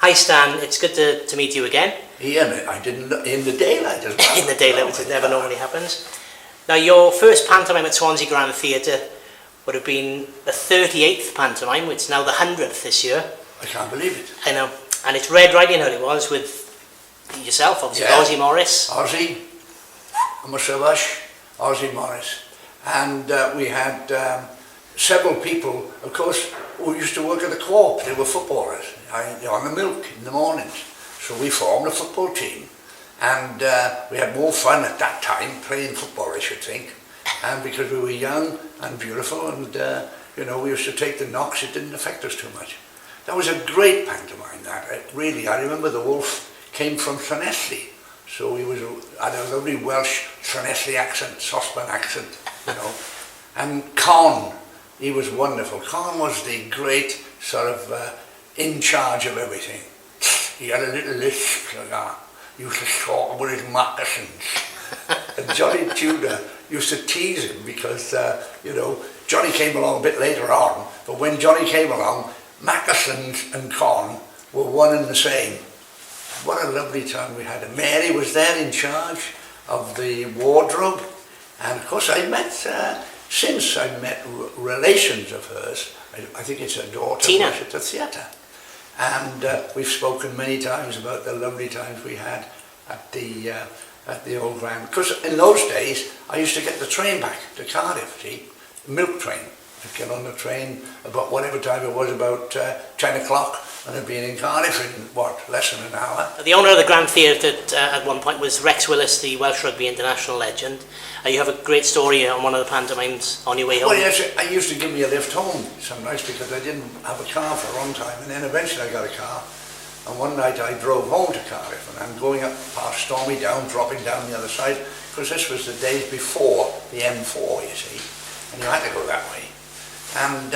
Hi Stan, it's good to meet you again. Yeah, I didn't look in the daylight as well. In the daylight, which never normally happens. Now, your first pantomime at Swansea Grand Theatre would have been the 38th pantomime, which is now the 100th this year. I can't believe it. I know. And it's Red Riding Hood it was, with yourself, obviously, Yeah. Ozzie Morris. Ozzie, Ozzie Morris. And we had several people, of course, who used to work at the Co-op. They were footballers on the milk in the mornings. So we formed a football team. And we had more fun at that time playing football, I should think. And because we were young and beautiful and, we used to take the knocks, it didn't affect us too much. That was a great pantomime, that. Really, I remember the wolf came from Llanelli. So he had a lovely Welsh Llanelli accent, saucepan accent, And Con, he was wonderful. Con was the great sort of in charge of everything. He had a little lisp like that. He used to talk about his moccasins. And Johnny Tudor used to tease him because, Johnny came along a bit later on, but when Johnny came along, moccasins and Con were one and the same. What a lovely time we had. And Mary was there in charge of the wardrobe. And of course I met, since I met relations of hers, I think it's her daughter, Tina, at the theatre. And we've spoken many times about the lovely times we had at the old Grand. Because in those days, I used to get the train back to Cardiff, see, milk train. I'd get on the train about whatever time it was, about 10 o'clock, and I'd be in Cardiff in, less than an hour. The owner of the Grand Theatre at one point was Rex Willis, the Welsh Rugby international legend. You have a great story on one of the pantomimes on your way home. Well, yes, I used to give me a lift home some nights because I didn't have a car for a long time, and then eventually I got a car. And one night I drove home to Cardiff, and I'm going up past Stormy Down, dropping down the other side, because this was the days before the M4, you see, and you had to go that way. And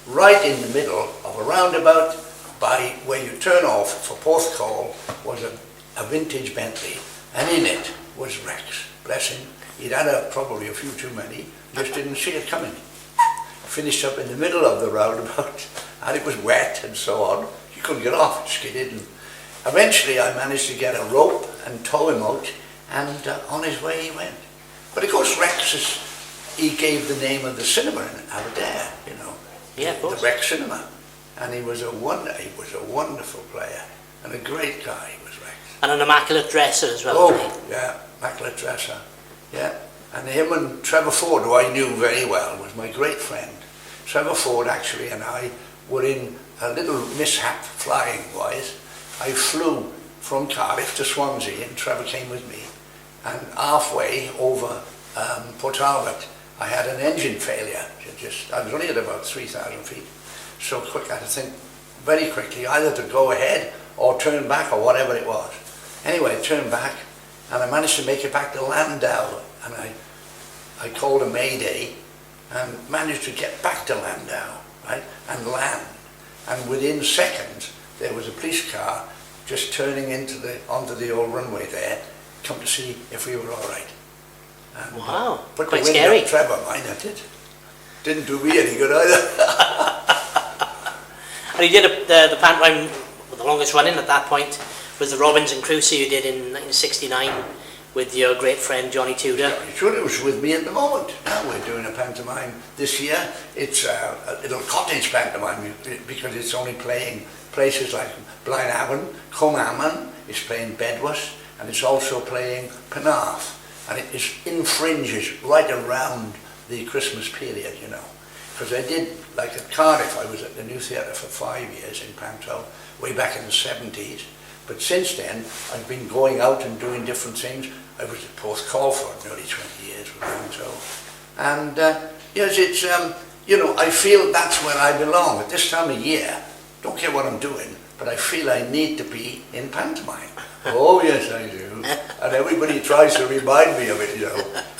right in the middle of a roundabout, by where you turn off for Porthcawl, was a vintage Bentley, and in it was Rex, bless him. He'd had probably a few too many, just didn't see it coming. Finished up in the middle of the roundabout, and it was wet and so on. He couldn't get off, skidded. And eventually I managed to get a rope and tow him out, and on his way he went. But of course Rex, he gave the name of the cinema in Aberdare, Yeah, of course. The Rex Cinema. And he was a wonderful player, and a great guy, he was Rex. And an immaculate dresser as well. Oh, yeah, immaculate dresser. Yeah, and him and Trevor Ford, who I knew very well, was my great friend. Trevor Ford actually and I were in a little mishap flying-wise. I flew from Cardiff to Swansea, and Trevor came with me. And halfway over Port Talbot, I had an engine failure. I was only at about 3,000 feet. So quick, I had to think very quickly, either to go ahead or turn back or whatever it was. Anyway, I turned back, and I managed to make it back to Landau, and I called a mayday and managed to get back to Landau, right, and land. And within seconds, there was a police car just turning onto the old runway there, come to see if we were all right. And, wow, put quite the wind scary. up Trevor, mind I did. Didn't do me any good either. And you did the pantomime, the longest running at that point, was the Robinson Crusoe you did in 1969 with your great friend Johnny Tudor. Johnny Tudor was with me at the moment. Now we're doing a pantomime this year. It's a little cottage pantomime because it's only playing places like Blaenavon, Cwmaman, it's playing Bedwas, and it's also playing Penarth. And it infringes right around the Christmas period, Because I did, like at Cardiff, I was at the New Theatre for 5 years in Panto, way back in the 70s. But since then, I've been going out and doing different things. I was at Porthcawl for nearly 20 years with Panto. And yes, it's, I feel that's where I belong. At this time of year, don't care what I'm doing, but I feel I need to be in pantomime. Oh yes, I do. And everybody tries to remind me of it,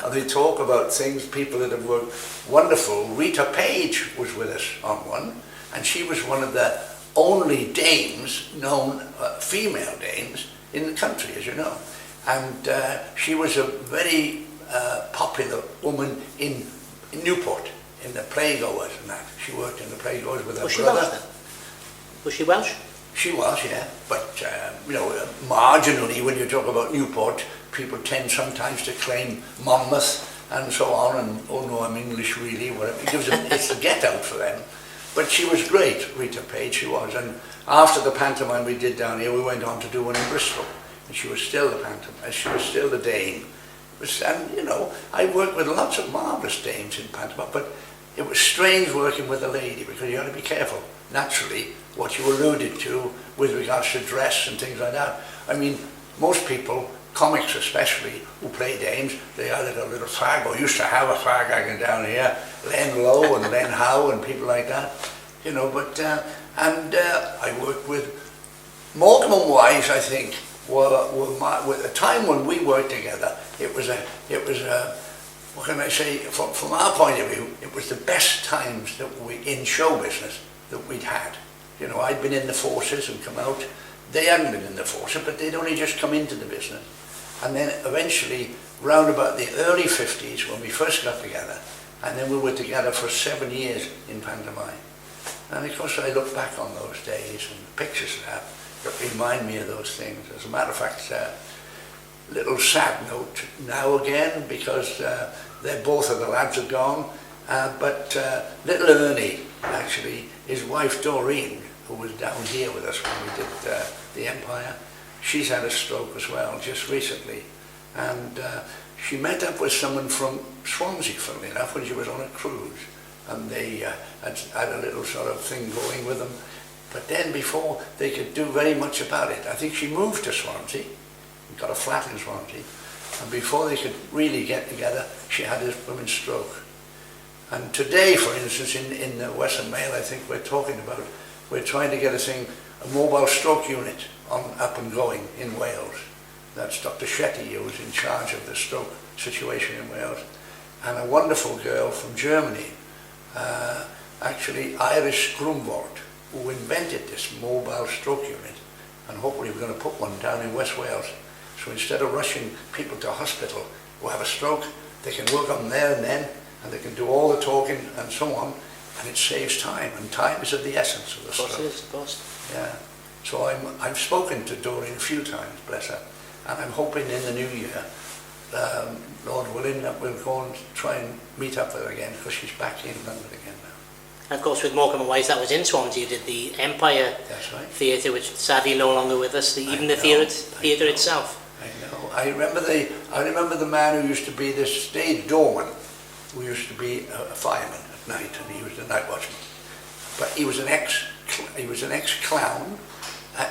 And they talk about things, people that have worked wonderful. Rita Page was with us on one, and she was one of the only dames, known female dames, in the country, as you know. And she was a very popular woman in Newport, in the playgoers and that. She worked in the playgoers with her brother. Was she Welsh then? Was she Welsh? She was, yeah. But, you know, marginally, when you talk about Newport, people tend sometimes to claim Monmouth and so on, and, oh no, I'm English really, whatever. It gives them, it's the get out for them. But she was great, Rita Page, she was. And after the pantomime we did down here, we went on to do one in Bristol. And she was still the pantomime, she was still the dame. And, you know, I worked with lots of marvellous dames in pantomime, but it was strange working with a lady because you had to be careful, naturally, what you alluded to with regards to dress and things like that. I mean, most people, comics especially, who play dames, they either got a little fag, or used to have a fag hanging down here, Len Lowe and Len Howe and people like that, you know, but, I worked with Morecambe and Wise, I think, were a time when we worked together. It was a, what can I say, from our point of view, it was the best times that in show business that we'd had. You know, I'd been in the forces and come out. They hadn't been in the forces, but they'd only just come into the business. And then eventually, round about the early 50s, when we first got together, and then we were together for 7 years in pantomime. And of course, I look back on those days and the pictures that remind me of those things. As a matter of fact, little sad note now again, because they're both of the lads are gone, but little Ernie, actually, his wife Doreen, who was down here with us when we did the Empire, she's had a stroke as well just recently, and she met up with someone from Swansea, funnily enough, when she was on a cruise, and they had a little sort of thing going with them. But then before they could do very much about it, I think she moved to Swansea, got a flat in Swansea, and before they could really get together, she had this woman's stroke. And today, for instance, in the Western Mail, I think we're trying to get a mobile stroke unit up and going in Wales. That's Dr. Shetty, who was in charge of the stroke situation in Wales, and a wonderful girl from Germany, actually Iris Grumwald, who invented this mobile stroke unit, and hopefully we're going to put one down in West Wales. So instead of rushing people to hospital who have a stroke, they can work on there and then, and they can do all the talking and so on, and it saves time, and time is of the essence of the stroke. Of course it is, of course. Yeah. So I've spoken to Doreen a few times, bless her, and I'm hoping in the new year, Lord willing, that we'll go and try and meet up with her again, because she's back in London again now. And of course, with Morecambe and Wise, that was in Swansea. You did the Empire Theatre, which sadly no longer with us. Even the theatre itself. I know. I remember the man who used to be the stage doorman, who used to be a fireman at night, and he was the night watchman. But he was an ex-clown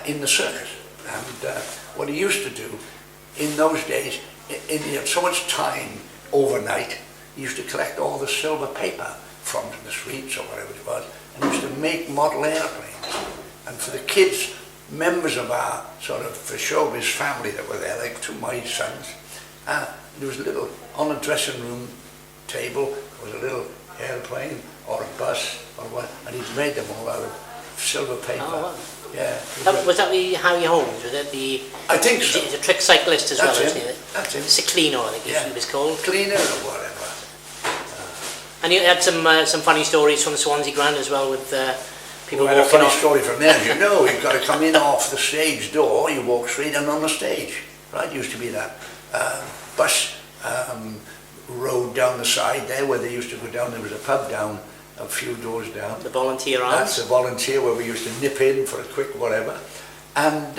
in the circus, and what he used to do in those days, he had so much time overnight, he used to collect all the silver paper from the streets or whatever it was, and he used to make model airplanes. And for the kids, members of our sort of showbiz family that were there, like two of my sons, there was a little, on a dressing room table, there was a little airplane or a bus or what, and he'd made them all out of silver paper. Oh, wow. Yeah. Was that the Harry Holmes? Was it the? I think so. He's a trick cyclist as well, isn't he? That's him. Ciclino, I think he was called. Cleaner or whatever. And you had some funny stories from the Swansea Grand as well, with people walking off. We had a funny story from there. You know, you've got to come in off the stage door, you walk straight in on the stage. Right? Used to be that bus road down the side there where they used to go down. There was a pub down a few doors down. The Volunteer Arms. That's the Volunteer, where we used to nip in for a quick whatever. And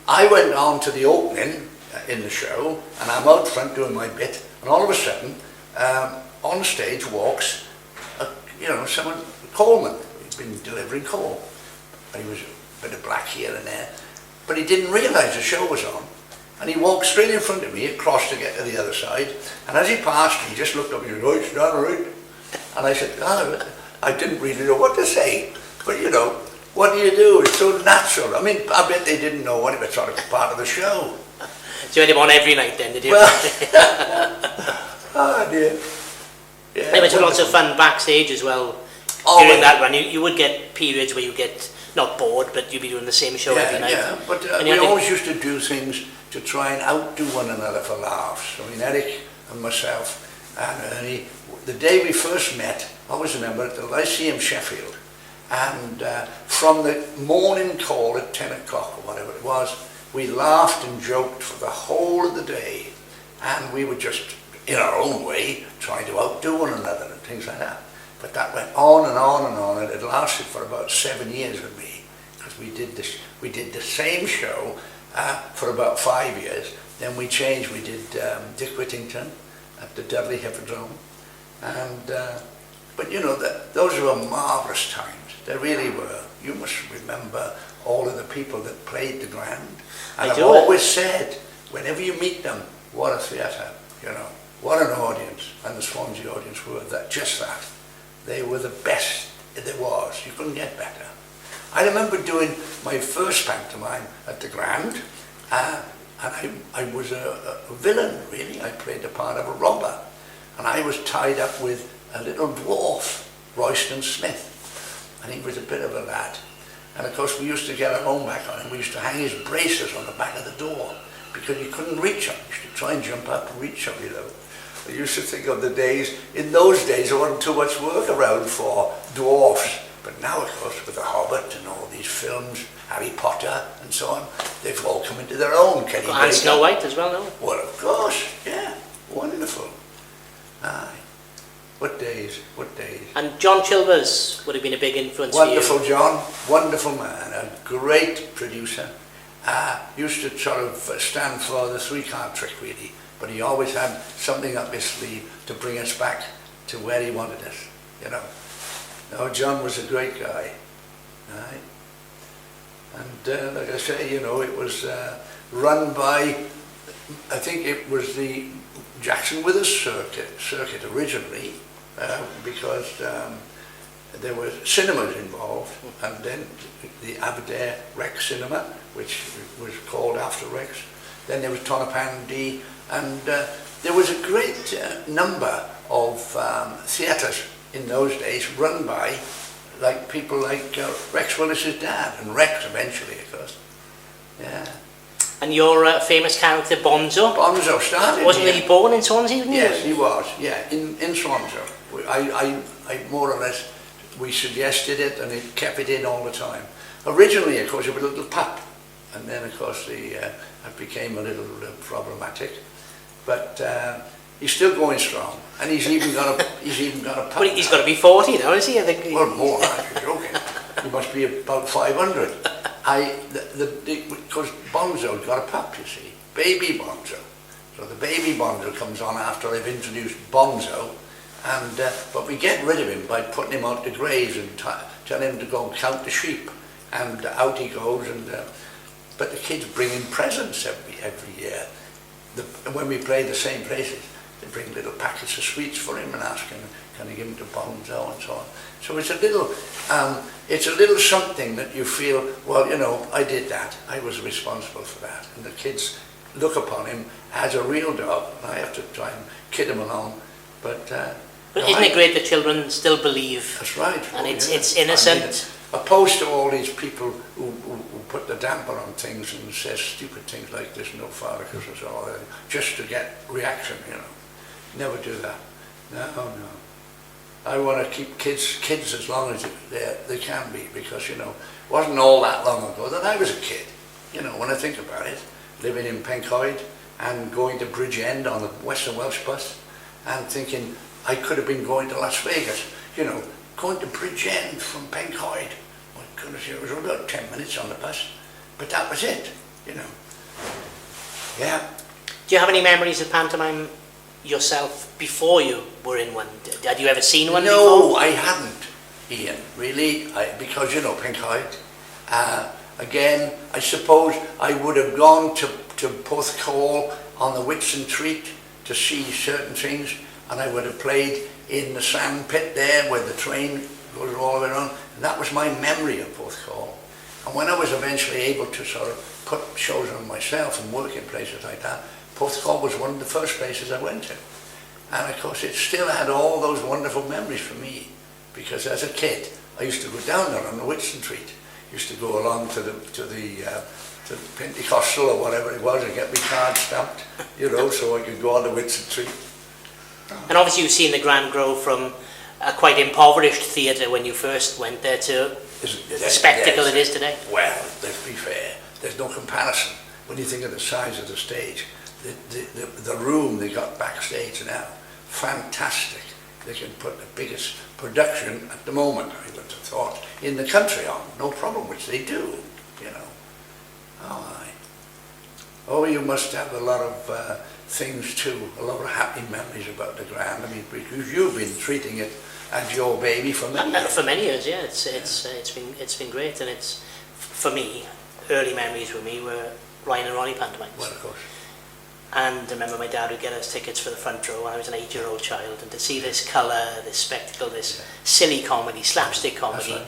I went on to the opening in the show, and I'm out front doing my bit, and all of a sudden, on stage walks, someone, Coleman. He'd been delivering coal, and he was a bit of black here and there, but he didn't realise the show was on, and he walked straight in front of me, across to get to the other side, and as he passed, he just looked up and he said, "Oh, it's done, right?" And I said, I didn't really know what to say, but what do you do? It's so natural. I mean, I bet they didn't know what it was, sort of part of the show. So you had him on every night then, did you? Well, oh dear. Yeah, there was lots of fun backstage as well during that run. You would get periods where you get not bored, but you'd be doing the same show every night. Yeah, but we always used to do things to try and outdo one another for laughs. I mean, Eric and myself and Ernie, the day we first met, I always remember at the Lyceum Sheffield, And from the morning call at 10 o'clock or whatever it was, we laughed and joked for the whole of the day. And we were just, in our own way, trying to outdo one another and things like that. But that went on and on and on, and it lasted for about 7 years with me. Because we did the same show for about 5 years. Then we changed, we did Dick Whittington at the Dudley Hippodrome. And, but you know, those were marvellous times. They really were. You must remember all of the people that played the Grand. And I've always said, whenever you meet them, what a theatre, you know, what an audience. And the Swansea audience were just that. They were the best there was. You couldn't get better. I remember doing my first pantomime at the Grand, and I was a villain, really. I played the part of a robber. And I was tied up with a little dwarf, Royston Smith. And he was a bit of a lad. And of course we used to get our own back on him. We used to hang his braces on the back of the door because you couldn't reach him. You used to try and jump up and reach him, you know. I used to think of the days, in those days there wasn't too much work around for dwarfs. But now, of course, with The Hobbit and all these films, Harry Potter and so on, they've all come into their own. And Snow White as well, no? Well, of course, yeah. Wonderful. Aye. What days, what days. And John Chilvers would have been a big influence Wonderful for you. John, wonderful man, a great producer. Used to sort of stand for the three-card trick, really. But he always had something up his sleeve to bring us back to where he wanted us, you know. No, John was a great guy. Right? And like I say, you know, it was run by, I think it was the Jackson Withers circuit originally, because there were cinemas involved, and then the Aberdare Rex Cinema, which was called after Rex. Then there was Tonopah D, and there was a great number of theatres in those days run by like people like Rex Willis's dad, and Rex eventually, of course. Yeah. And your famous character Bonzo? Bonzo started. Wasn't he born in Swansea? Yes, he was. Yeah, in Swansea. I more or less, we suggested it, and it kept it in all the time. Originally, of course, it was a little pup, and then, of course, it became a little problematic. But he's still going strong, and he's even got a pup. But he's got to be 40 now, is he? I think. Well, more. You're joking. He must be about 500. Because Bonzo got a pup, you see, baby Bonzo. So the baby Bonzo comes on after I've introduced Bonzo, and but we get rid of him by putting him out to graze and telling him to go and count the sheep, and out he goes. And but the kids bring him presents every year. When we play the same places, they bring little packets of sweets for him and ask him, can I give him to Bonzo and so on. So it's a little something that you feel, well, you know, I did that. I was responsible for that. And the kids look upon him as a real dog. And I have to try and kid him along. But isn't it great that children still believe? That's right. And it's innocent. I mean, opposed to all these people who put the damper on things and says stupid things like this, no father, because it's all that, just to get reaction, you know. Never do that. No. I want to keep kids as long as they can be, because, you know, it wasn't all that long ago that I was a kid. You know, when I think about it, living in Pencoed and going to Bridgend on the Western Welsh bus and thinking I could have been going to Las Vegas, you know, going to Bridgend from Pencoed. My goodness, it was about 10 minutes on the bus, but that was it, you know. Yeah. Do you have any memories of pantomime yourself before you were in one? Had you ever seen one before? No, I hadn't, Ian, really, because, you know, Pencoed. Again, I suppose I would have gone to Porthcawl on the Whitsun Treat to see certain things, and I would have played in the sand pit there where the train goes all the way around, and that was my memory of Porthcawl. And when I was eventually able to sort of put shows on myself and work in places like that, Porthcawl was one of the first places I went to. And of course it still had all those wonderful memories for me, because as a kid I used to go down there on the Whitsun Treat. Used to go along to the Pentecostal or whatever it was and get my card stamped, you know, so I could go on the Whitsun Treat. And obviously you've seen the Grand grow from a quite impoverished theatre when you first went there to the spectacle it is today. Well, let's be fair, there's no comparison. When you think of the size of the stage, the room they got backstage now, fantastic. They can put the biggest production at the moment, I would have thought, in the country on, no problem, which they do, you know. Oh, aye. Oh, you must have a lot of things too, a lot of happy memories about the Grand. I mean, because you've been treating it as your baby for many years. For many years, yeah. It's been great, and it's, for me, early memories with me were Ryan and Ronnie pantomimes. Well, of course. And I remember my dad would get us tickets for the front row when I was an 8-year-old child, and to see this colour, this spectacle, this silly comedy, slapstick comedy,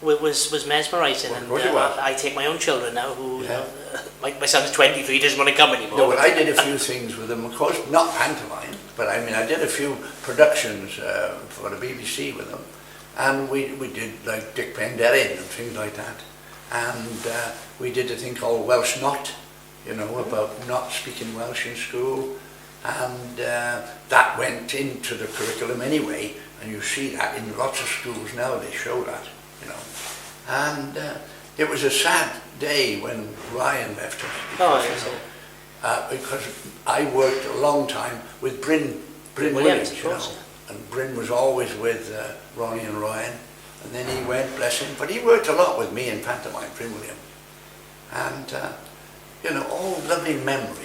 was mesmerising. And I take my own children now, who my son's 23, doesn't want to come anymore. No, well, I did a few things with them, of course, not pantomime, but I mean, I did a few productions for the BBC with them, and we did like Dick Penderyn and things like that, and we did a thing called Welsh Not, you know, about not speaking Welsh in school, and that went into the curriculum anyway, and you see that in lots of schools now, they show that, you know. And it was a sad day when Ryan left us, because I worked a long time with Bryn Williams, you know, and Bryn was always with Ronnie and Ryan, and then he went, bless him, but he worked a lot with me in pantomime, Bryn Williams, and you know, all lovely memories.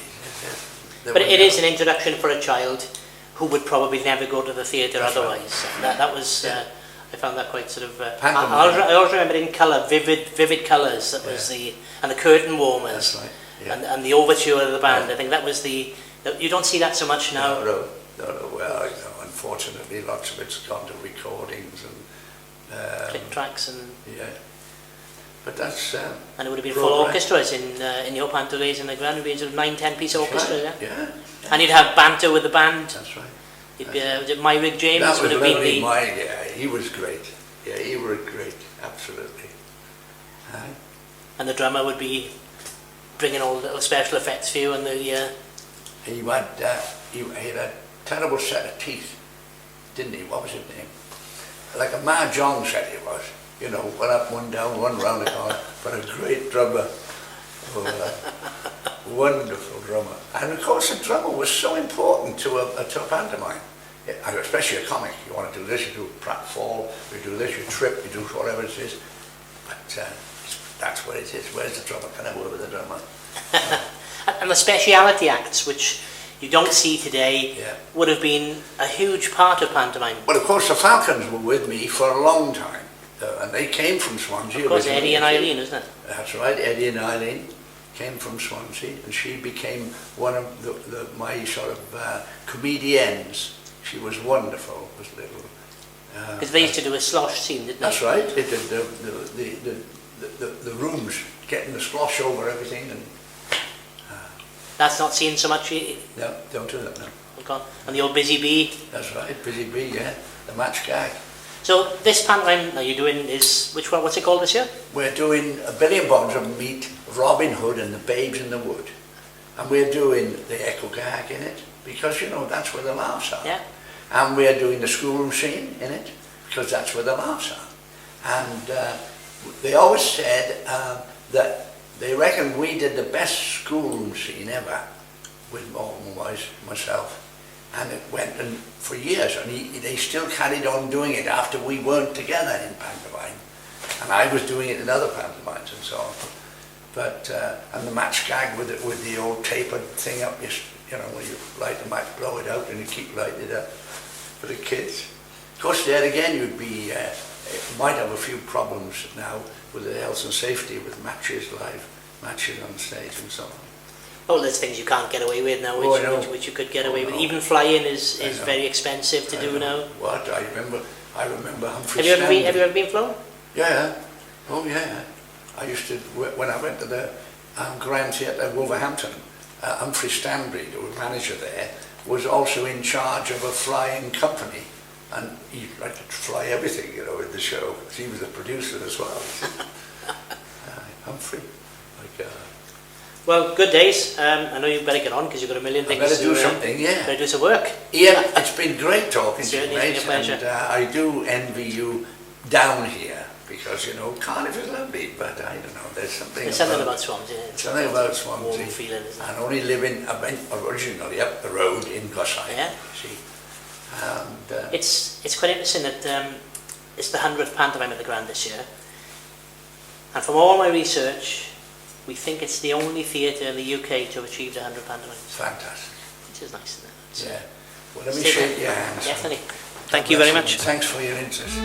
But it is an introduction for a child who would probably never go to the theatre otherwise. Right. That was, I found that quite sort of. I always remember in colour, vivid colours. That was and the curtain warmers, right. and the overture of the band. I think that was the. You don't see that so much now. No. Well, you know, unfortunately, lots of it's gone to recordings and click tracks and. Yeah. But that's and it would have been full orchestras in your panto days in the Grand. It would be sort of 9-10 piece orchestra, yeah. And you'd have banter with the band. That's right. Was it Myrick James that would have been the. Yeah, he was great. Yeah, he was great. Absolutely. And the drummer would be bringing all the little special effects for you, and the. He had a terrible set of teeth, didn't he? What was his name? Like a mahjong set he was. You know, one up, one down, one round the corner, but a great drummer. Wonderful drummer. And of course the drummer was so important to a pantomime, especially a comic. You want to do this, you do pratfall, you do this, you trip, you do whatever it is. But that's what it is. Where's the drummer? Can I work with the drummer? And the speciality acts, which you don't see today, would have been a huge part of pantomime. Well, of course the Falcons were with me for a long time. And they came from Swansea. Of course, Eddie and Eileen, isn't it? That's right, Eddie and Eileen came from Swansea, and she became one of my sort of comedians. She was wonderful, was little. Because they used to do a slosh scene, didn't they? That's right. They did the rooms, getting the slosh over everything, and that's not seen so much. No, don't do that now. And the old Busy Bee. That's right, Busy Bee, yeah, the match gag. So this pantomime now you're doing is, which one, what's it called this year? We're doing Billy and Bob's meet Robin Hood and the Babes in the Wood. And we're doing the echo gag in it, because, you know, that's where the laughs are. Yeah. And we're doing the schoolroom scene in it, because that's where the laughs are. And they always said that they reckon we did the best schoolroom scene ever with Morecambe and Wise, myself. And it went for years, and they still carried on doing it after we weren't together in pantomime. And I was doing it in other pantomimes and so on. But, and the match gag with the old tapered thing up, you know, where you light the match, blow it out, and you keep lighting it up for the kids. Of course, there again, you'd be, might have a few problems now with the health and safety with matches, live matches on stage and so on. Oh, there's things you can't get away with now, which you could get away with. Even flying is very expensive to do now. What? I remember Humphrey Have you ever been flown? Yeah. Oh yeah. I used to, when I went to the Grand Theatre at Wolverhampton, Humphrey Stanbury, the manager there, was also in charge of a flying company, and he liked to fly everything, you know, in the show. He was the producer as well. Humphrey, like. Well, good days. I know you better get on because you've got a million things better to do something, yeah. Better do some work. Yeah, it's been great talking to you, Certainly, mate. it's been a pleasure. And I do envy you down here because, you know, Cardiff is lovely, but I don't know, there's something about Swansea. Something about Swansea. Warm feeling, isn't it? And only living originally up the road in Coincide. Yeah. See. And, it's quite interesting that it's the 100th pantomime at the Grand this year. And from all my research, we think it's the only theatre in the UK to have achieved 100 pantomimes. Fantastic. Which is nice, isn't it? So yeah. Well, let me shake your hands. Definitely. Thank you very much. Thanks for your interest.